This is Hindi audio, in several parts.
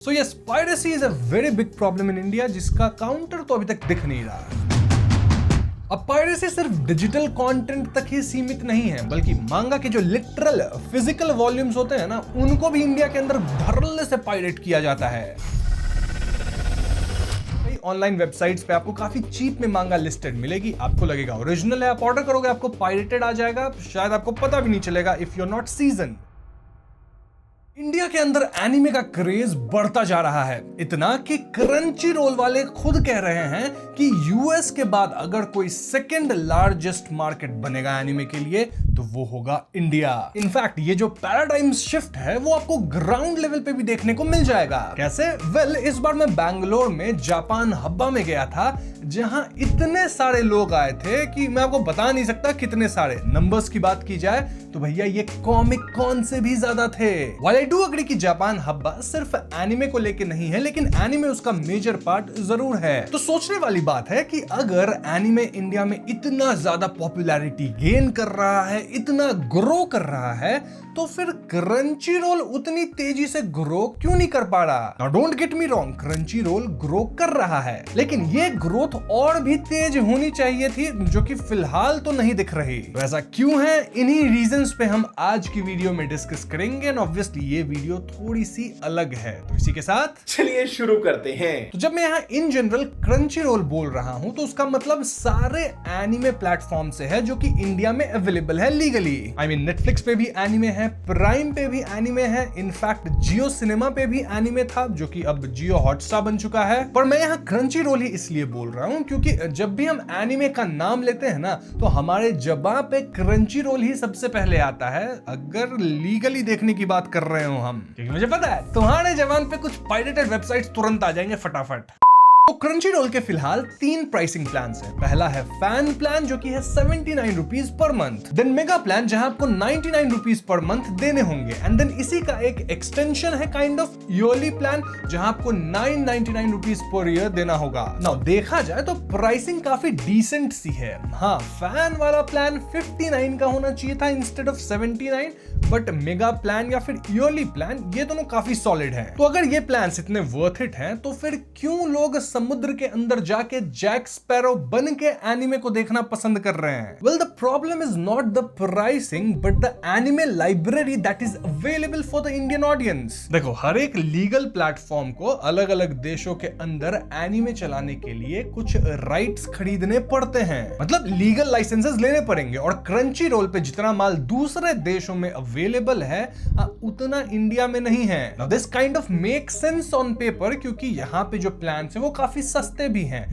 So yes, piracy is a very big problem in India जिसका काउंटर तो अभी तक दिख नहीं रहा। अब पायरेसी सिर्फ डिजिटल कंटेंट तक ही सीमित नहीं है, बल्कि मांगा के जो लिटरल फिजिकल वॉल्यूम्स होते हैं ना, उनको भी इंडिया के अंदर धड़ल्ले से पायरेट किया जाता है। ऑनलाइन वेबसाइट्स पे आपको काफी चीप में मांगा लिस्टेड मिलेगी। आपको लगेगा ओरिजिनल है, आप ऑर्डर करोगे आपको पायरेटेड आ जाएगा, शायद आपको पता भी नहीं चलेगा if you are not season. India के अंदर एनिमे का क्रेज बढ़ता जा रहा है, इतना कि क्रंची रोल वाले खुद कह रहे हैं कि यूएस के बाद अगर कोई सेकंड लार्जेस्ट मार्केट बनेगा एनिमे के लिए तो वो होगा इंडिया। इनफैक्ट ये जो पैराडाइम शिफ्ट है वो आपको ग्राउंड लेवल पे भी देखने को मिल जाएगा। कैसे? वेल, इस बार मैं बैंगलोर में जापान हब्बा में गया था, जहां इतने सारे लोग आए थे कि मैं आपको बता नहीं सकता कितने सारे। नंबर्स की बात की जाए तो भैया ये कॉमिक कॉन से भी ज्यादा थे। While I do agree कि जापान हब्बा सिर्फ एनिमे को लेके नहीं है, लेकिन एनिमे उसका मेजर पार्ट जरूर है। तो सोचने वाली बात है कि अगर एनिमे इंडिया में इतना ज्यादा पॉपुलैरिटी गेन कर रहा है, इतना ग्रो कर रहा है, तो फिर क्रंची रोल उतनी तेजी से ग्रो क्यों नहीं कर पा रहा? Now don't get me wrong, Crunchyroll grow कर रहा है, लेकिन ये ग्रोथ और भी तेज होनी चाहिए थी, जो कि फिलहाल तो नहीं दिख रही। तो ऐसा क्यों है? इन्हीं रीजंस पे हम आज की वीडियो में डिस्कस करेंगे। एंड ऑब्वियसली ये वीडियो थोड़ी सी अलग है, तो इसी के साथ चलिए शुरू करते हैं। तो जब मैं यहाँ इन जनरल क्रंची रोल बोल रहा हूँ तो उसका मतलब सारे एनिमे प्लेटफॉर्म से है जो कि इंडिया में अवेलेबल है लीगली। आई मीन नेटफ्लिक्स पे भी एनिमे है, प्राइम पे भी एनिमे है, इनफैक्ट जियो सिनेमा पे भी एनिमे था जो कि अब जियो हॉटस्टार बन चुका है। पर मैं यहाँ क्रंची रोल ही इसलिए बोल रहा हूँ क्योंकि जब भी हम एनिमे का नाम लेते हैं ना, तो हमारे जबान पे क्रंची रोल ही सबसे पहले आता है, अगर लीगली देखने की बात कर रहे हो हम। क्योंकि मुझे पता है तुम्हारे जबान पे कुछ पायरेटेड वेबसाइट्स तुरंत आ जाएंगे फटाफट। तो क्रंची रोल के फिलहाल 3 प्राइसिंग प्लान्स हैं। पहला है फैन प्लान जो कि है 79 rupees per month, then mega plan जहां आपको 99 रुपीज पर मंथ देने होंगे, एंड देन इसी का एक एक्सटेंशन है काइंड ऑफ ईयरली प्लान जहां आपको 999 रुपीज पर ईयर देना होगा। नाउ देखा जाए तो प्राइसिंग काफी डिसेंट सी है। हाँ, फैन वाला प्लान 59 का होना चाहिए था instead of 79, but mega plan या फिर ईयरली प्लान ये दोनों काफी सॉलिड है। तो अगर ये प्लान इतने वर्थ इट हैं, तो फिर क्यों लोग समुद्र के अंदर जाके जैक स्पैरो बन के एनिमे को देखना पसंद कर रहे हैं? Well, the problem is not the pricing but the anime library that is available for the Indian audience. देखो, हर एक लीगल प्लेटफॉर्म को अलग अलग देशों के अंदर एनिमे चलाने के लिए कुछ राइट्स खरीदने पड़ते हैं, मतलब लीगल लाइसेंसेस लेने पड़ेंगे। और क्रंची रोल पे जितना माल दूसरे देशों में अवेलेबल है, उतना इंडिया में नहीं है। Now this kind of make sense on paper, क्योंकि यहाँ पे जो प्लान है वो काफी सस्ते भी हैं,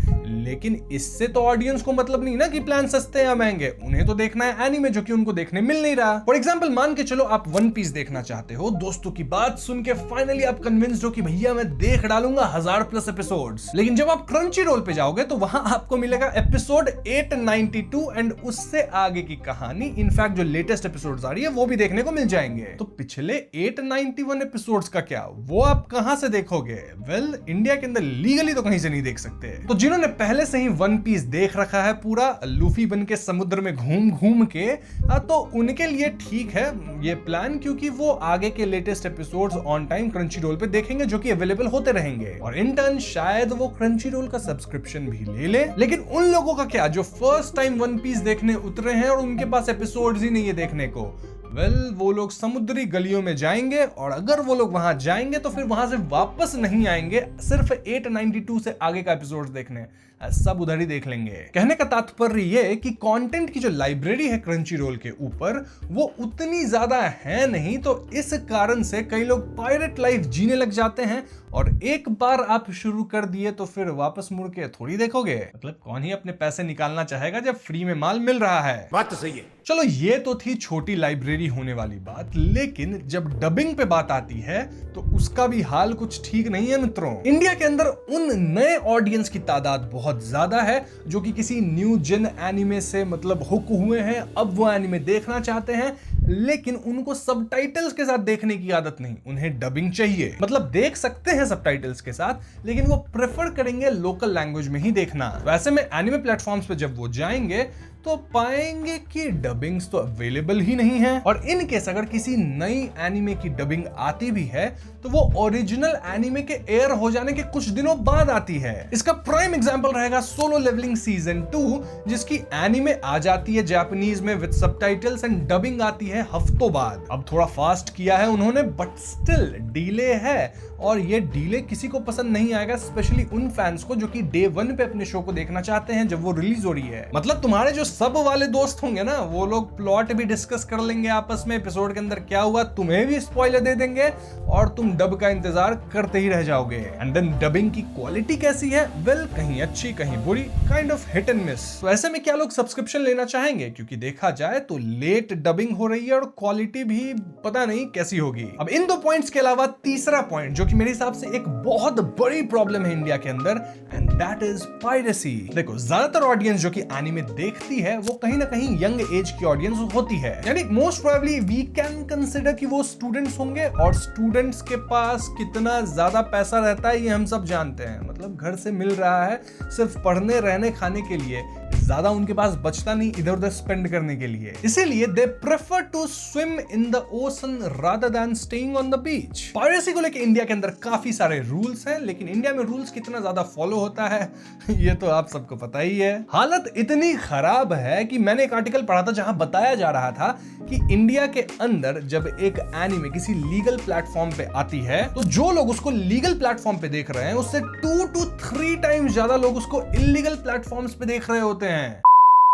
लेकिन इससे तो ऑडियंस को मतलब नहीं ना कि प्लान सस्ते या महंगे, उन्हें तो देखना है एनिमे जो कि उनको देखने मिल नहीं रहा। फॉर एग्जांपल, मान के चलो आप वन पीस देखना चाहते हो, दोस्तों की बात सुन के फाइनली आप कन्विंस्ड हो कि भैया मैं देख डालूंगा 1000+ एपिसोड्स, लेकिन जब आप क्रंची रोल पे जाओगे तो वहां आपको मिलेगा एपिसोड 892 एंड उससे आगे की कहानी, इनफैक्ट जो लेटेस्ट एपिसोड्स आ रही है वो भी देखने को मिल जाएंगे। तो पिछले 891 एपिसोड्स का क्या, वो आप कहां से देखोगे? वेल, इंडिया के अंदर लीगली तो कहीं से नहीं देख सकते। तो जिन्होंने पहले से ही वन पीस देख रखा है पूरा लूफी बन के समुद्र में घूम घूम के, तो उनके लिए ठीक है ये प्लान, क्योंकि वो आगे के latest episodes on time Crunchyroll पे देखेंगे जो कि अवेलेबल होते रहेंगे, और इन टर्न शायद वो क्रंची रोल का सब्सक्रिप्शन भी ले ले। लेकिन उन लोगों का क्या जो फर्स्ट टाइम वन पीस देखने उतरे हैं और उनके पास एपिसोड्स ही नहीं है देखने को? वेल, वो लोग समुद्री गलियों में जाएंगे, और अगर वो लोग वहां जाएंगे तो फिर वहां से वापस नहीं आएंगे सिर्फ 892 से आगे का एपिसोड्स देखने, सब उधर ही देख लेंगे। कहने का तात्पर्य ये कि कंटेंट की जो लाइब्रेरी है क्रंची रोल के ऊपर वो उतनी ज्यादा है नहीं, तो इस कारण से कई लोग पायरेट लाइफ जीने लग जाते हैं, और एक बार आप शुरू कर दिए तो फिर वापस मुड़ के थोड़ी देखोगे। मतलब कौन ही अपने पैसे निकालना चाहेगा जब फ्री में माल मिल रहा है? बात तो सही है। चलो, ये तो थी छोटी लाइब्रेरी होने वाली बात, लेकिन जब डबिंग पे बात आती है तो उसका भी हाल कुछ ठीक नहीं है मित्रों। इंडिया के अंदर उन नए ऑडियंस की तादाद बहुत ज्यादा है जो कि किसी न्यू जेन एनिमे से मतलब हुक हुए हैं, अब वो एनिमे देखना चाहते हैं, लेकिन उनको सबटाइटल्स के साथ देखने की आदत नहीं, उन्हें डबिंग चाहिए। मतलब देख सकते हैं सबटाइटल्स के साथ, लेकिन वो प्रेफर करेंगे लोकल लैंग्वेज में ही देखना। वैसे में एनिमे प्लेटफॉर्म्स पे जब वो जाएंगे तो पाएंगे कि डबिंग्स तो अवेलेबल ही नहीं है, और इन केस अगर किसी नई एनिमे की डबिंग आती भी है तो वो ओरिजिनल एनिमे के एयर हो जाने के कुछ दिनों बाद आती है। इसका प्राइम एग्जांपल रहेगा सोलो लेवलिंग सीजन 2, जिसकी एनिमे आ जाती है जापानीज में विद सबटाइटल्स एंड डबिंग आती है हफ्तों बाद। अब थोड़ा फास्ट किया है उन्होंने, बट स्टिल डिले है, और ये डिले किसी को पसंद नहीं आएगा, स्पेशली उन फैंस को जो कि डे 1 पे अपने शो को देखना चाहते हैं जब वो रिलीज हो रही है। मतलब तुम्हारे जो सब वाले दोस्त होंगे ना, वो लोग प्लॉट भी डिस्कस कर लेंगे आपस में, एपिसोड के अंदर क्या हुआ, तुम्हें भी स्पॉइलर दे देंगे और तुम डब का इंतजार करते ही रह जाओगे। एंड देन डबिंग की क्वालिटी कैसी है? वेल, कहीं अच्छी कहीं बुरी, kind of hit and miss. तो ऐसे में क्या लोग सब्सक्रिप्शन लेना चाहेंगे? क्योंकि देखा जाए तो लेट डबिंग हो रही है और क्वालिटी भी पता नहीं कैसी होगी। अब इन 2 पॉइंट्स के अलावा तीसरा पॉइंट जो कि मेरे हिसाब से एक बहुत बड़ी प्रॉब्लम है इंडिया के अंदर, एंड दैट इज पायरेसी। देखो, ज्यादातर ऑडियंस जो कि एनीमे देखती है वो कहीं ना कहीं यंग एज की ऑडियंस होती है, यानी most probably we can consider कि वो स्टूडेंट्स होंगे, और स्टूडेंट्स के पास कितना ज्यादा पैसा रहता है ये हम सब जानते हैं। मतलब घर से मिल रहा है सिर्फ पढ़ने रहने खाने के लिए, ज्यादा उनके पास बचता नहीं इधर उधर स्पेंड करने के लिए, इसीलिए they prefer to swim in the ocean rather than staying on the beach. Piracy को लेकर इंडिया के अंदर काफी सारे रूल्स हैं, लेकिन इंडिया में रूल्स कितना ज्यादा फॉलो होता है ये तो आप सबको पता ही है। हालत इतनी खराब है कि मैंने एक आर्टिकल पढ़ा था जहां बताया जा रहा था कि इंडिया के अंदर जब एक एनीमे किसी लीगल प्लेटफॉर्म पे आती है तो जो लोग उसको लीगल प्लेटफॉर्म पे देख रहे हैं उससे 2 to 3 टाइम्स ज्यादा लोग उसको इलीगल प्लेटफॉर्म्स पे देख रहे होते हैं।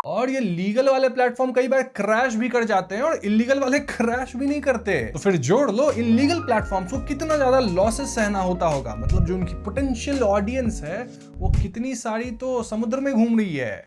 और ये लीगल वाले प्लेटफॉर्म कई बार क्रैश भी कर जाते हैं और इलीगल वाले क्रैश भी नहीं करते। तो फिर जोड़ लो, इन लीगल प्लेटफॉर्म्स को कितना ज्यादा लॉसेस सहना होता होगा। मतलब जो उनकी पोटेंशियल ऑडियंस है वो कितनी सारी तो समुद्र में घूम रही है।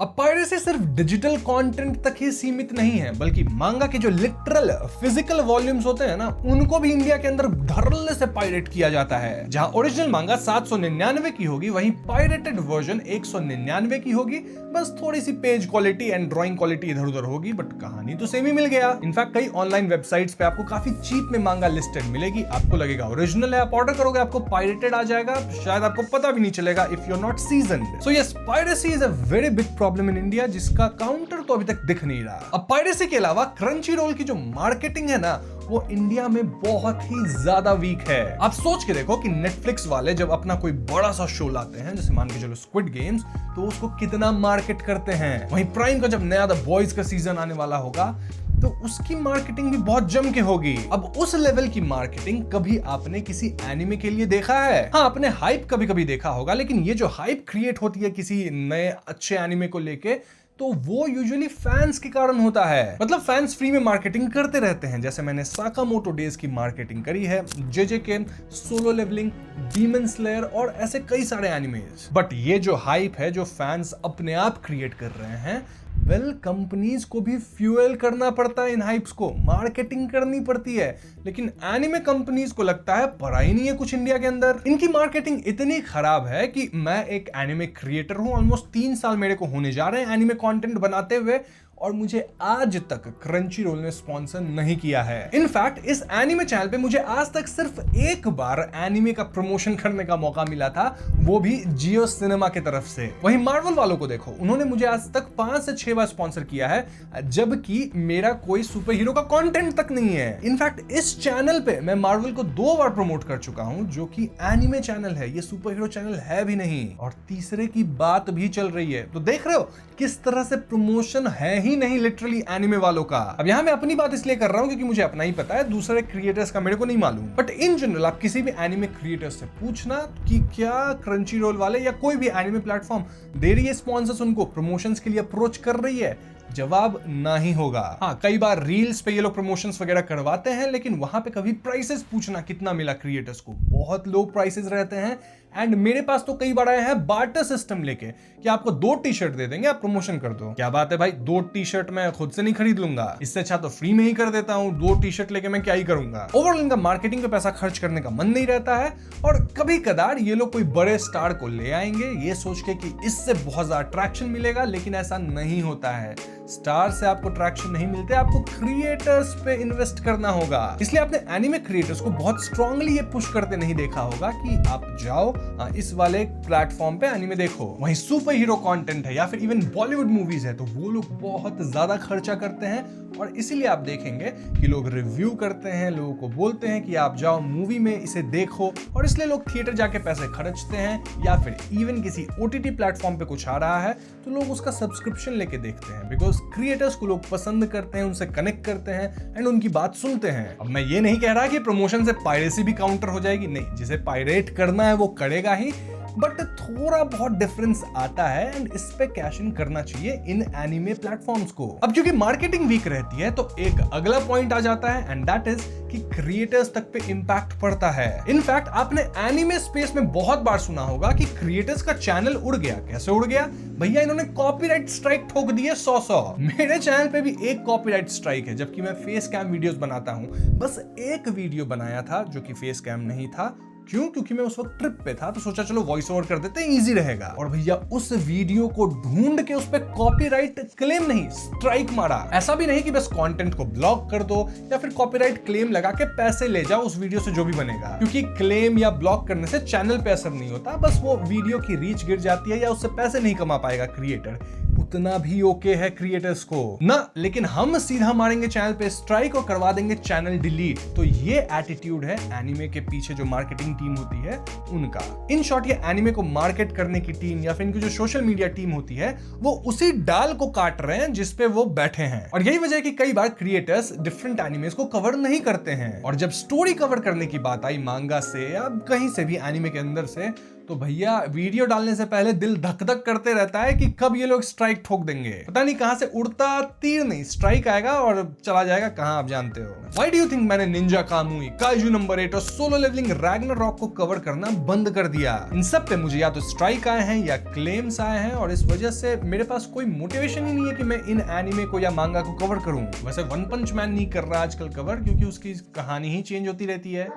अब पायरेसी सिर्फ डिजिटल कंटेंट तक ही सीमित नहीं है, बल्कि मांगा के जो लिटरल फिजिकल वॉल्यूम्स होते हैं ना, उनको भी इंडिया के अंदर धड़ल्ले से पायरेट किया जाता है। जहां ओरिजिनल मांगा 799 की होगी, वहीं पायरेटेड वर्जन 199 की होगी। बस थोड़ी सी page quality and drawing quality इधर उधर होगी, बट कहानी तो सेम ही मिल गया। इनफैक्ट कई ऑनलाइन वेबसाइट्स पे आपको काफी चीप में मांगा लिस्टेड मिलेगी। आपको लगेगा ओरिजिनल है, आप ऑर्डर करोगे आपको पायरेटेड आ जाएगा, शायद आपको पता भी नहीं चलेगा if you are not seasoned. So yes, piracy is a very big problem in India, जिसका काउंटर तो अभी तक दिख नहीं रहा। अब पायरेसी के अलावा क्रंची रोल की जो मार्केटिंग है ना, वो इंडिया में बहुत ही ज्यादा वीक है। आप सोच के देखो कि नेटफ्लिक्स वाले जब अपना कोई बड़ा सा शो लाते हैं, जैसे मान के चलो स्क्विड गेम्स, तो उसको कितना मार्केट करते हैं। वहीं प्राइम का जब नया द बॉयज का सीजन आने वाला होगा तो उसकी मार्केटिंग भी बहुत जम के होगी। अब उस लेवल की मार्केटिंग कभी आपने किसी एनिमे के लिए देखा है? हाँ, आपने हाइप कभी कभी देखा होगा, लेकिन ये जो हाइप क्रिएट होती है किसी नए अच्छे एनिमे को लेके, तो वो यूजुअली फैंस के कारण होता है। मतलब फैंस फ्री में मार्केटिंग करते रहते हैं, जैसे मैंने साकामोटो डेज की मार्केटिंग करी है, JJK, solo leveling, demon slayer और ऐसे कई सारे एनिमेज। बट ये जो हाइप है जो फैंस अपने आप क्रिएट कर रहे हैं, वेल, कंपनीज को भी फ्यूएल करना पड़ता है, इन हाइप्स को मार्केटिंग करनी पड़ती है। लेकिन एनिमे कंपनीज को लगता है पड़ा ही नहीं है कुछ इंडिया के अंदर। इनकी मार्केटिंग इतनी खराब है कि मैं एक एनिमे क्रिएटर हूं, ऑलमोस्ट 3 साल मेरे को होने जा रहे हैं एनिमे कंटेंट बनाते हुए, और मुझे आज तक क्रंची रोल ने स्पॉन्सर नहीं किया है। इनफैक्ट इस एनिमे चैनल पे मुझे आज तक सिर्फ एक बार एनिमे का प्रमोशन करने का मौका मिला था, वो भी जियो सिनेमा की तरफ से। वहीं मार्वल वालों को देखो, उन्होंने मुझे आज तक 5 से 6 बार स्पॉन्सर किया है, जबकि मेरा कोई सुपर हीरो का कंटेंट तक नहीं है। इनफैक्ट इस चैनल पे मैं मार्वल को 2 बार प्रमोट कर चुका हूं, जो कि एनिमे चैनल है, ये सुपर हीरो चैनल है भी नहीं, और तीसरे की बात भी चल रही है। तो देख रहे हो किस तरह से प्रमोशन है ही नहीं लिटरली एनिमे वालों का। अब यहां मैं अपनी बात इसलिए कर रहा हूं क्योंकि मुझे अपना ही पता है, दूसरे क्रिएटर्स का मेरे को नहीं मालूम। बट इन जनरल आप किसी भी एनिमे क्रिएटर्स से पूछना कि क्या क्रंची रोल वाले या कोई भी एनिमे प्लेटफॉर्म दे रही है स्पॉन्सर्स, उनको प्रमोशंस के लिए अप्रोच कर रही है, जवाब नहीं होगा। हाँ, कई बार रील्स पे ये लोग प्रमोशंस वगैरह करवाते हैं, लेकिन वहां पे कभी प्राइसेस पूछना कितना मिला क्रिएटर्स को, बहुत लो प्राइसेस रहते हैं। एंड मेरे पास तो कई बार आए हैं बार्टर सिस्टम लेके कि आपको 2 टी-शर्ट दे देंगे, आप प्रमोशन कर दो। क्या बात है भाई, 2 टी-शर्ट मैं खुद से नहीं खरीद लूंगा, इससे अच्छा तो फ्री में ही कर देता हूं। 2 टी-शर्ट लेके मैं क्या ही करूंगा। ओवरऑल इनका मार्केटिंग पे पैसा खर्च करने का मन नहीं रहता है, और कभी कदार ये लोग कोई बड़े स्टार को ले आएंगे ये सोच के कि इससे बहुत ज्यादा अट्रैक्शन मिलेगा, लेकिन ऐसा नहीं होता है। स्टार से आपको अट्रैक्शन नहीं मिलते, आपको क्रिएटर्स पे इन्वेस्ट करना होगा। इसलिए अपने एनिमे क्रिएटर्स को बहुत स्ट्रांगली ये पुश करते नहीं नहीं देखा होगा कि आप जाओ इस वाले प्लेटफॉर्म पे एनीमे देखो। वहीं सुपर हीरो कंटेंट है या फिर इवन बॉलीवुड मूवीज है तो वो लोग बहुत ज्यादा खर्चा करते हैं और इसीलिए आप देखेंगे कि लोग रिव्यू करते हैं, लोगों को बोलते हैं कि आप जाओ मूवी में इसे देखो, और इसलिए लोग थिएटर जाके पैसे खर्चते हैं। या फिर इवन किसी OTT प्लेटफॉर्म पे कुछ आ रहा है तो लोग उसका सब्सक्रिप्शन लेके देखते हैं, बिकॉज क्रिएटर्स को लोग पसंद करते हैं, उनसे कनेक्ट करते हैं एंड उनकी बात सुनते हैं। अब मैं ये नहीं कह रहा कि प्रमोशन से पायरेसी भी काउंटर हो जाएगी, नहीं, जिसे पायरेट करना है वो करेगा ही, बट थोड़ा बहुत डिफरेंस आता है एंड इस पे कैश इन करना चाहिए इन एनीमे प्लेटफॉर्म्स को। अब क्योंकि मार्केटिंग वीक रहती है तो एक अगला पॉइंट आ जाता है एंड दैट इज कि क्रिएटर्स तक पे इंपैक्ट पड़ता है। इनफैक्ट आपने एनीमे स्पेस में बहुत बार सुना होगा कि क्रिएटर्स का चैनल उड़ गया। कैसे उड़ गया भैया? इन्होंने कॉपीराइट स्ट्राइक ठोक दिए 100। मेरे चैनल पे भी एक कॉपीराइट स्ट्राइक है, जबकि मैं फेस कैम वीडियोस बनाता हूं। बस एक वीडियो बनाया था जो कि फेस कैम नहीं था। क्यों? क्योंकि मैं उस वक्त ट्रिप पे था तो सोचा चलो वॉइस ओवर कर देते हैं, इजी रहेगा। और भैया उस वीडियो को ढूंढ के उस पे कॉपीराइट क्लेम नहीं, स्ट्राइक मारा। ऐसा भी नहीं कि बस कंटेंट को ब्लॉक कर दो या फिर कॉपीराइट क्लेम लगा के पैसे ले जाओ उस वीडियो से जो भी बनेगा, क्योंकि क्लेम या ब्लॉक करने से चैनल पे असर नहीं होता, बस वो वीडियो की रीच गिर जाती है या उससे पैसे नहीं कमा पाएगा क्रिएटर। उतना भी ओके है क्रिएटर्स को ना, लेकिन हम सीधा मारेंगे चैनल पे स्ट्राइक और करवा देंगे चैनल डिलीट। तो ये एटीट्यूड है एनीमे के पीछे जो मार्केटिंग टीम होती है उनका। इन शॉर्ट ये एनीमे को मार्केट करने की टीम या फिर इनकी जो सोशल मीडिया टीम होती है वो उसी डाल को काट रहे हैं जिसपे वो बैठे हैं। और यही वजह है कि कई बार क्रिएटर्स डिफरेंट एनीमेस को कवर नहीं करते हैं। और जब स्टोरी कवर करने की बात आई मांगा से या कहीं से भी एनीमे के अंदर से, तो भैया वीडियो डालने से पहले दिल धक धक करते रहता है कि कब ये लोग स्ट्राइक ठोक देंगे। पता नहीं कहां से उड़ता तीर नहीं स्ट्राइक आएगा और चला जाएगा कहां, आप जानते हो। व्हाई डू यू थिंक मैंने निंजा कामुई, काइजू नंबर 8 और सोलो लेवलिंग रैग्नारॉक को कवर करना बंद कर दिया? इन सब पे मुझे या तो स्ट्राइक आए हैं या क्लेम्स आए हैं और इस वजह से मेरे पास कोई मोटिवेशन ही नहीं है कि मैं इन एनीमे को या मांगा को कवर करूं। वैसे वन पंच मैन नहीं कर रहा आजकल कवर, क्योंकि उसकी कहानी ही चेंज होती रहती है।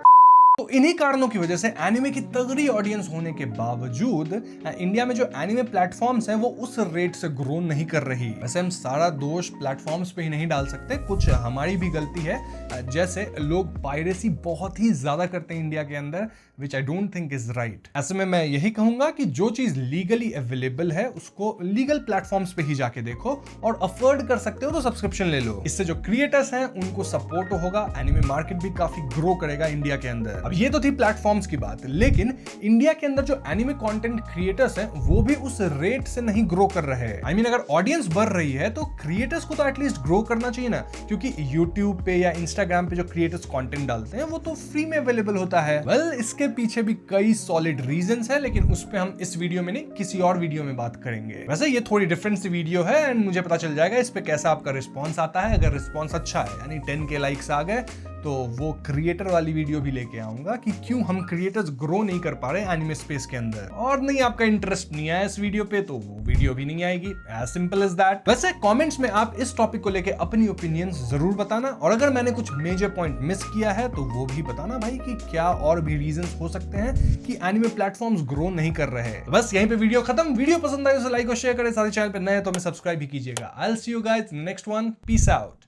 तो इन्हीं कारणों की वजह से एनीमे की तगड़ी ऑडियंस होने के बावजूद इंडिया में जो एनीमे प्लेटफॉर्म्स हैं वो उस रेट से ग्रो नहीं कर रही। वैसे हम सारा दोष प्लेटफॉर्म्स पे ही नहीं डाल सकते, कुछ हमारी भी गलती है। जैसे लोग पायरेसी बहुत ही ज्यादा करते हैं इंडिया के अंदर, which I don't think is right. ऐसे में मैं यही कहूंगा कि जो चीज लीगली अवेलेबल है उसको लीगल प्लेटफॉर्म्स पे ही जाके देखो, और अफोर्ड कर सकते हो तो सब्सक्रिप्शन ले लो। इससे जो क्रिएटर्स हैं उनको सपोर्ट होगा, एनीमे मार्केट भी काफी ग्रो करेगा इंडिया के अंदर। अब ये तो थी प्लेटफॉर्म्स की बात, लेकिन इंडिया के अंदर जो एनीमे कंटेंट क्रिएटर्स हैं वो भी उस रेट से नहीं ग्रो कर रहे हैं। आई मीन अगर ऑडियंस बढ़ रही है तो क्रिएटर्स को तो एटलीस्ट ग्रो करना चाहिए ना, क्योंकि यूट्यूब पे या इंस्टाग्राम पे जो क्रिएटर्स कंटेंट डालते हैं वो तो फ्री में अवेलेबल होता है। वेल, इसके पीछे भी कई सॉलिड रीजंस है, लेकिन उस पे हम इस वीडियो में नहीं किसी और वीडियो में बात करेंगे। वैसे ये थोड़ी डिफरेंट सी वीडियो है एंड मुझे पता चल जाएगा इस पे कैसा आपका रिस्पॉन्स आता है। अगर रिस्पॉन्स अच्छा है यानी 10K लाइक्स आ गए तो वो क्रिएटर वाली वीडियो भी लेके आऊंगा कि क्यों हम क्रिएटर्स ग्रो नहीं कर पा रहे एनिमे स्पेस के अंदर। और नहीं आपका इंटरेस्ट नहीं आया इस वीडियो पे तो वो वीडियो भी नहीं आएगी, एज सिंपल एज दैट। वैसे कमेंट्स में आप इस टॉपिक को लेके अपनी ओपिनियंस जरूर बताना, और अगर मैंने कुछ मेजर पॉइंट मिस किया है तो वो भी बताना भाई कि क्या और भी रीजंस हो सकते हैं कि एनिमे प्लेटफॉर्म्स ग्रो नहीं कर रहे हैं। बस यहीं पे वीडियो खत्म। वीडियो पसंद आए तो लाइक और शेयर करें, साथ ही चैनल पे नए तो हमें सब्सक्राइब भी कीजिएगा। I will see you guys next one, peace out.